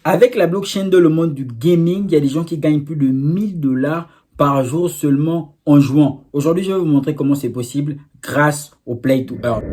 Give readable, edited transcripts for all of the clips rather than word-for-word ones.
Avec la blockchain dans le monde du gaming, il y a des gens qui gagnent plus de 1000 $ par jour seulement en jouant. Aujourd'hui, je vais vous montrer comment c'est possible grâce au Play to Earn.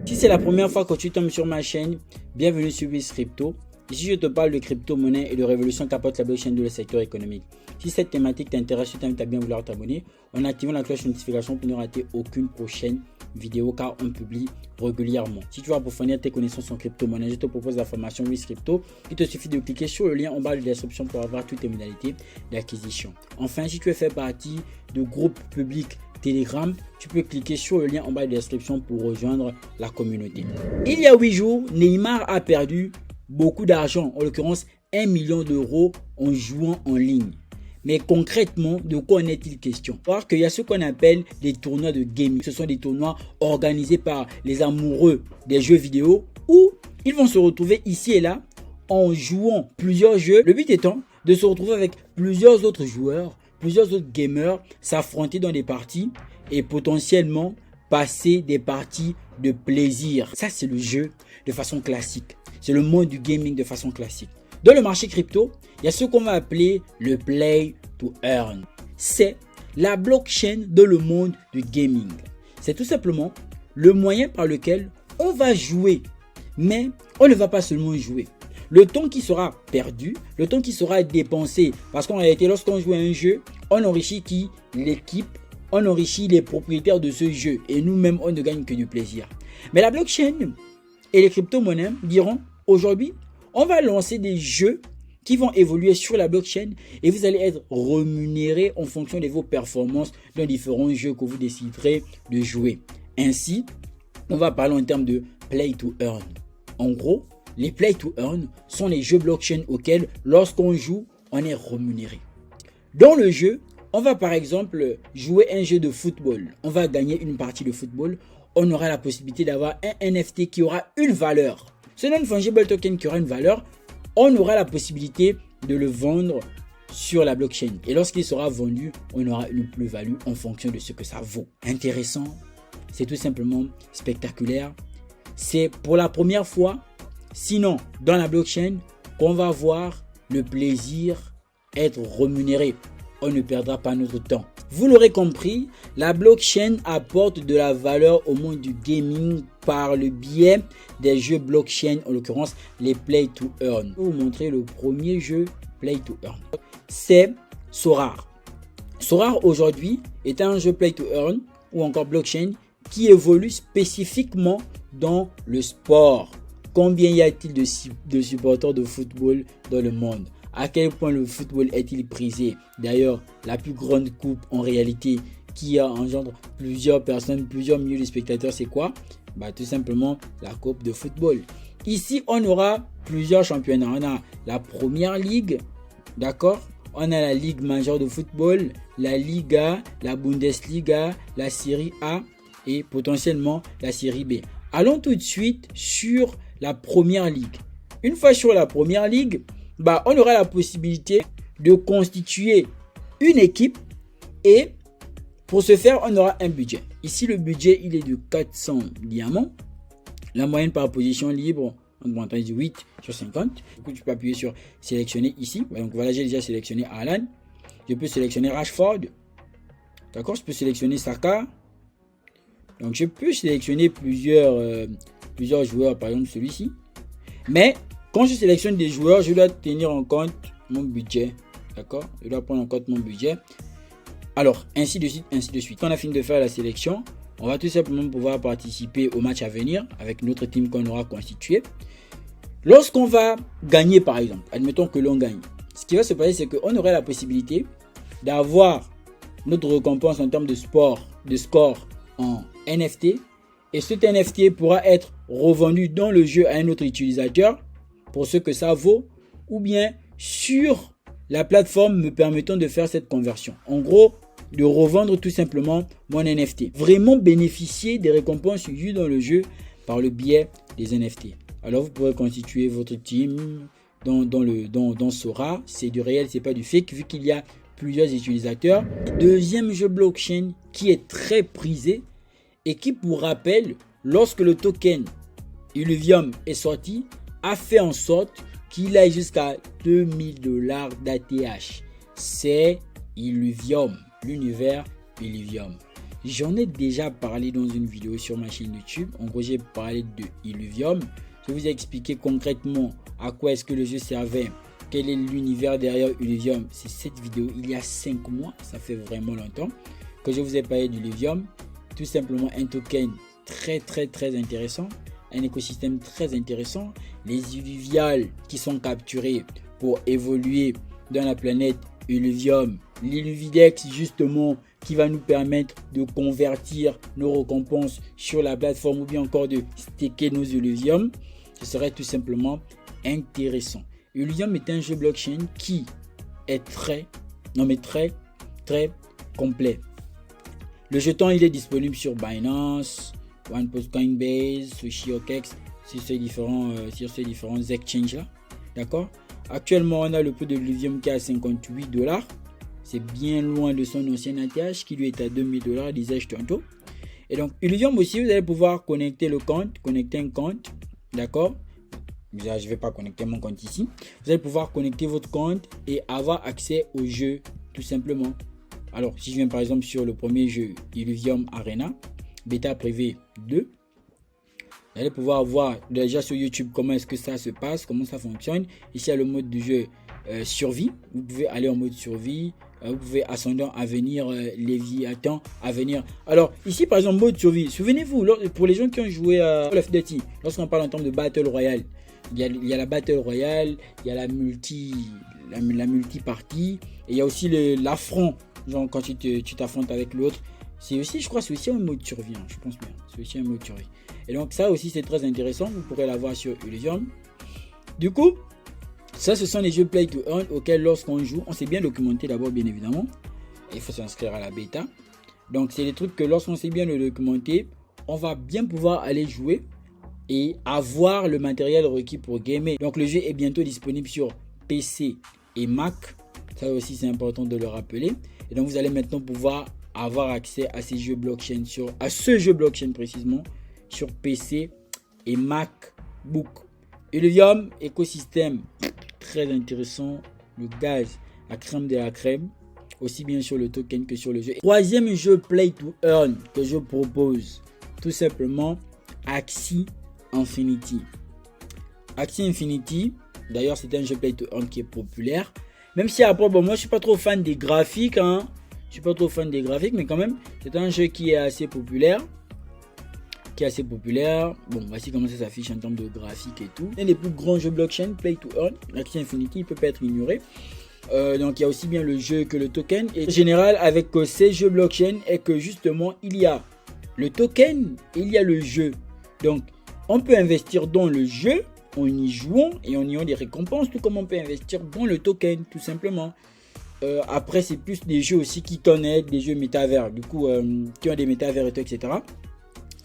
Si c'est la première fois que tu tombes sur ma chaîne, bienvenue sur WizCrypto. Ici, je te parle de crypto-monnaie et de révolution qu'apporte la blockchain dans le secteur économique. Si cette thématique t'intéresse, je t'invite à bien vouloir t'abonner en activant la cloche de notification pour ne rater aucune prochaine vidéo car on publie régulièrement. Si tu veux approfondir tes connaissances en crypto-monnaie, je te propose la formation WizCrypto. Il te suffit de cliquer sur le lien en bas de la description pour avoir toutes les modalités d'acquisition. Enfin, si tu veux faire partie de groupes publics Telegram, tu peux cliquer sur le lien en bas de la description pour rejoindre la communauté. Il y a 8 jours, Neymar a perdu beaucoup d'argent, en l'occurrence 1 million d'euros en jouant en ligne. Mais concrètement, de quoi en est-il question? Parce qu'il y a ce qu'on appelle des tournois de gaming. Ce sont des tournois organisés par les amoureux des jeux vidéo où ils vont se retrouver ici et là en jouant plusieurs jeux. Le but étant de se retrouver avec plusieurs autres joueurs, plusieurs autres gamers, s'affronter dans des parties et potentiellement passer des parties de plaisir. Ça, c'est le jeu de façon classique. C'est le monde du gaming de façon classique. Dans le marché crypto, il y a ce qu'on va appeler le Play to Earn. C'est la blockchain dans le monde du gaming. C'est tout simplement le moyen par lequel on va jouer. Mais on ne va pas seulement jouer. Le temps qui sera perdu, le temps qui sera dépensé, parce qu'en réalité, lorsqu'on joue à un jeu, on enrichit qui? L'équipe, on enrichit les propriétaires de ce jeu. Et nous-mêmes, on ne gagne que du plaisir. Mais la blockchain et les crypto-monnaies diront, aujourd'hui, on va lancer des jeux qui vont évoluer sur la blockchain et vous allez être rémunéré en fonction de vos performances dans différents jeux que vous déciderez de jouer. Ainsi, on va parler en termes de Play to Earn. En gros, les Play to Earn sont les jeux blockchain auxquels, lorsqu'on joue, on est rémunéré. Dans le jeu, on va par exemple jouer un jeu de football. On va gagner une partie de football. On aura la possibilité d'avoir un NFT qui aura une valeur. Ce non-fungible token qui aura une valeur, on aura la possibilité de le vendre sur la blockchain. Et lorsqu'il sera vendu, on aura une plus-value en fonction de ce que ça vaut. Intéressant, c'est tout simplement spectaculaire. C'est pour la première fois, sinon dans la blockchain, qu'on va voir le plaisir être rémunéré. On ne perdra pas notre temps. Vous l'aurez compris, la blockchain apporte de la valeur au monde du gaming par le biais des jeux blockchain, en l'occurrence les Play to Earn. Je vais vous montrer le premier jeu Play to Earn. C'est Sorare. Sorare aujourd'hui est un jeu Play to Earn ou encore blockchain qui évolue spécifiquement dans le sport. Combien y a-t-il de supporters de football dans le monde? À quel point le football est-il prisé? D'ailleurs, la plus grande coupe en réalité qui engendre plusieurs personnes, plusieurs milliers de spectateurs, c'est quoi? Tout simplement la coupe de football. Ici, on aura plusieurs championnats. On a la première ligue, d'accord? On a la ligue majeure de football, la Liga, la Bundesliga, la Série A et potentiellement la Série B. Allons tout de suite sur la première ligue. Une fois sur la première ligue, on aura la possibilité de constituer une équipe et pour ce faire, on aura un budget. Ici, le budget, il est de 400 diamants. La moyenne par position libre, on va entendre 8 sur 50. Du coup, tu peux appuyer sur sélectionner ici. Donc voilà, j'ai déjà sélectionné Alan. Je peux sélectionner Rashford. D'accord, je peux sélectionner Saka. Donc, je peux sélectionner plusieurs joueurs, par exemple celui-ci. Mais quand je sélectionne des joueurs, je dois tenir en compte mon budget. D'accord? Je dois prendre en compte mon budget. Alors, ainsi de suite, ainsi de suite. Quand on a fini de faire la sélection, on va tout simplement pouvoir participer au match à venir avec notre team qu'on aura constitué. Lorsqu'on va gagner, par exemple, admettons que l'on gagne. Ce qui va se passer, c'est qu'on aurait la possibilité d'avoir notre récompense en termes de score en NFT. Et cet NFT pourra être revendu dans le jeu à un autre utilisateur pour ce que ça vaut, ou bien sur la plateforme me permettant de faire cette conversion. En gros, de revendre tout simplement mon NFT. Vraiment bénéficier des récompenses vues dans le jeu par le biais des NFT. Alors vous pourrez constituer votre team, dans Sora, c'est du réel, c'est pas du fake, vu qu'il y a plusieurs utilisateurs. Deuxième jeu blockchain qui est très prisé et qui, pour rappel, lorsque le token Illuvium est sorti, a fait en sorte qu'il aille jusqu'à 2000 $ d'ATH. C'est Illuvium, l'univers Illuvium. J'en ai déjà parlé dans une vidéo sur ma chaîne YouTube. En gros, j'ai parlé de Illuvium. Je vous ai expliqué concrètement à quoi est-ce que le jeu servait, quel est l'univers derrière Illuvium. C'est cette vidéo il y a 5 mois, ça fait vraiment longtemps que je vous ai parlé d'Illuvium. Tout simplement un token très intéressant, un écosystème très intéressant. Les Illuviales qui sont capturés pour évoluer dans la planète Illuvium, l'Illuvidex justement qui va nous permettre de convertir nos récompenses sur la plateforme ou bien encore de staker nos Illuvium. Ce serait tout simplement intéressant. Illuvium est un jeu blockchain qui est très complet. Le jeton il est disponible sur Binance, OnePost, Coinbase, SushiOKEX, sur ces différents exchanges là. D'accord. Actuellement on a le prix de Illuvium qui est à 58 $. C'est bien loin de son ancien ATH qui lui est à 2000 $, disais-je tantôt. Et donc Illuvium aussi, vous allez pouvoir connecter un compte, d'accord. Je ne vais pas connecter mon compte ici. Vous allez pouvoir connecter votre compte et avoir accès au jeu tout simplement. Alors si je viens par exemple sur le premier jeu Illuvium Arena, bêta privé 2, vous allez pouvoir voir déjà sur YouTube comment est-ce que ça se passe, comment ça fonctionne. Ici il y a le mode de jeu survie. Vous pouvez aller en mode survie. Vous pouvez ascendant à venir, Léviathan à venir. Alors ici par exemple mode survie. Souvenez-vous, pour les gens qui ont joué à Call of Duty, lorsqu'on parle en termes de Battle Royale, il y a la Battle Royale, il y a la multi-partie, et il y a aussi l'affront, genre quand tu t'affrontes avec l'autre. C'est aussi, je crois, c'est aussi un mode survie, je pense bien. C'est aussi un mode survie. Et donc ça aussi c'est très intéressant, vous pourrez l'avoir sur Illuvium. Du coup, ça, ce sont les jeux Play to Earn auxquels lorsqu'on joue, on s'est bien documenté d'abord, bien évidemment. Il faut s'inscrire à la bêta. Donc, c'est des trucs que lorsqu'on s'est bien documenté, on va bien pouvoir aller jouer et avoir le matériel requis pour gamer. Donc, le jeu est bientôt disponible sur PC et Mac. Ça aussi, c'est important de le rappeler. Et donc, vous allez maintenant pouvoir avoir accès à ces jeux blockchain, à ce jeu blockchain précisément, sur PC et MacBook. Illuvium, écosystème très intéressant, le gaz, la crème de la crème, aussi bien sur le token que sur le jeu. Troisième jeu Play to Earn que je propose, tout simplement Axie Infinity. Axie Infinity, d'ailleurs c'est un jeu Play to Earn qui est populaire, même si après, bon, moi je suis pas trop fan des graphiques, mais quand même c'est un jeu qui est assez populaire. Bon, voici comment ça s'affiche en termes de graphique et tout. Un des plus grands jeux blockchain, Play to Earn, Axie Infinity, il ne peut pas être ignoré. Donc il y a aussi bien le jeu que le token. Et en général, avec ces jeux blockchain, est que justement, il y a le token et il y a le jeu. Donc, on peut investir dans le jeu en y jouant et en ayant des récompenses, tout comme on peut investir dans le token, tout simplement. Après, c'est plus des jeux aussi qui connectent, des jeux métavers, du coup, qui ont des métavers et tout, etc.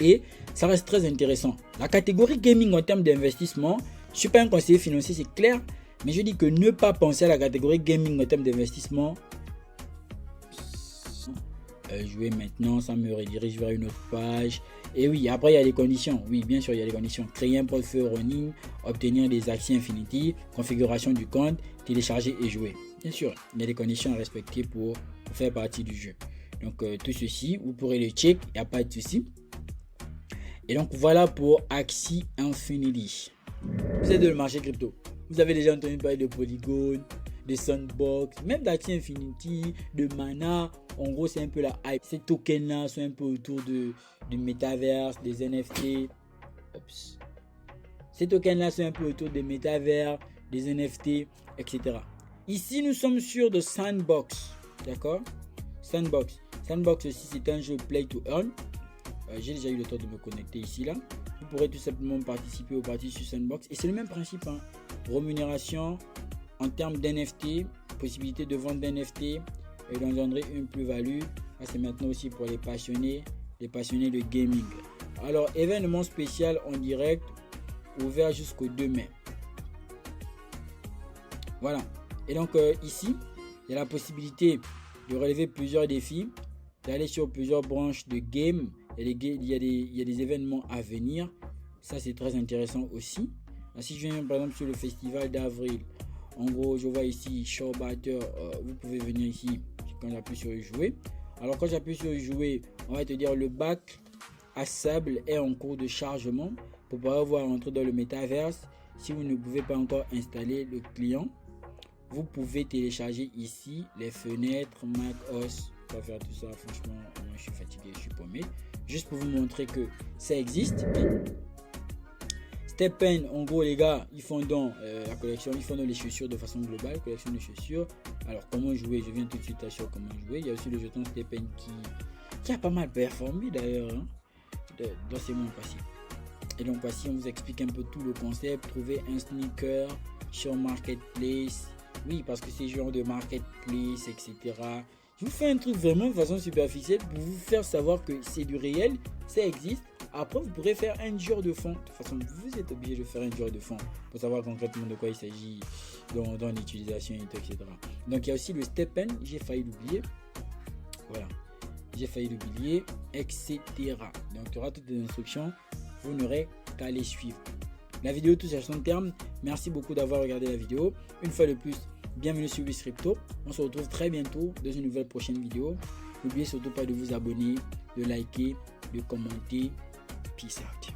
Et ça reste très intéressant. La catégorie gaming en termes d'investissement, je ne suis pas un conseiller financier, c'est clair, mais je dis que ne pas penser à la catégorie gaming en termes d'investissement, jouer maintenant, ça me redirige vers une autre page. Et oui, après il y a les conditions. Oui, bien sûr, il y a les conditions. Créer un portefeuille running, obtenir des Axie Infinity, configuration du compte, télécharger et jouer. Bien sûr, il y a des conditions à respecter pour faire partie du jeu. Donc tout ceci, vous pourrez le check, il n'y a pas de souci. Et donc voilà pour Axie Infinity. Vous êtes dans le marché crypto. Vous avez déjà entendu parler de Polygon, de Sandbox, même d'Axie Infinity, de Mana. En gros, c'est un peu la hype. Ces tokens-là sont un peu autour du métaverse, des NFT. Ces tokens-là sont un peu autour des métavers, des NFT, etc. Ici, nous sommes sur de Sandbox. D'accord? Sandbox. Sandbox aussi, c'est un jeu Play to Earn. J'ai déjà eu le temps de me connecter ici là. Vous pourrez tout simplement participer aux parties sur Sandbox et c'est le même principe, hein. Rémunération en termes d'NFT, possibilité de vendre d'NFT et d'engendrer une plus-value. Ça c'est maintenant aussi pour les passionnés de gaming. Alors événement spécial en direct ouvert jusqu'au 2 mai. Voilà. Et donc ici, il y a la possibilité de relever plusieurs défis, d'aller sur plusieurs branches de game. Il y a des événements à venir. Ça, c'est très intéressant aussi. Si je viens par exemple sur le festival d'avril, en gros, je vois ici Show Battle. Vous pouvez venir ici quand j'appuie sur jouer. Alors, quand j'appuie sur jouer, on va te dire le bac à sable est en cours de chargement pour pouvoir voir entrer dans le métaverse. Si vous ne pouvez pas encore installer le client, vous pouvez télécharger ici les fenêtres Mac OS. On va faire tout ça. Franchement, moi, je suis fatigué, je suis paumé. Juste pour vous montrer que ça existe. StepN, en gros les gars, ils font dans la collection, ils font dans les chaussures de façon globale, collection de chaussures. Alors comment jouer, je viens tout de suite à sur comment jouer. Il y a aussi le jeton StepN qui a pas mal performé d'ailleurs dans ces mois passés. Et donc voici, on vous explique un peu tout le concept. Trouver un sneaker sur Marketplace. Oui, parce que c'est genre de Marketplace, etc. Je vous fais un truc vraiment de façon superficielle pour vous faire savoir que c'est du réel, ça existe. Après, vous pourrez faire un jour de fond. De toute façon, vous êtes obligé de faire un jour de fond pour savoir concrètement de quoi il s'agit dans l'utilisation, etc. Donc, il y a aussi le StepN. J'ai failli l'oublier. Voilà. J'ai failli l'oublier, etc. Donc, tu auras toutes les instructions. Vous n'aurez qu'à les suivre. La vidéo touche à son terme. Merci beaucoup d'avoir regardé la vidéo. Une fois de plus, bienvenue sur Crypto. On se retrouve très bientôt dans une nouvelle prochaine vidéo. N'oubliez surtout pas de vous abonner, de liker, de commenter. Peace out.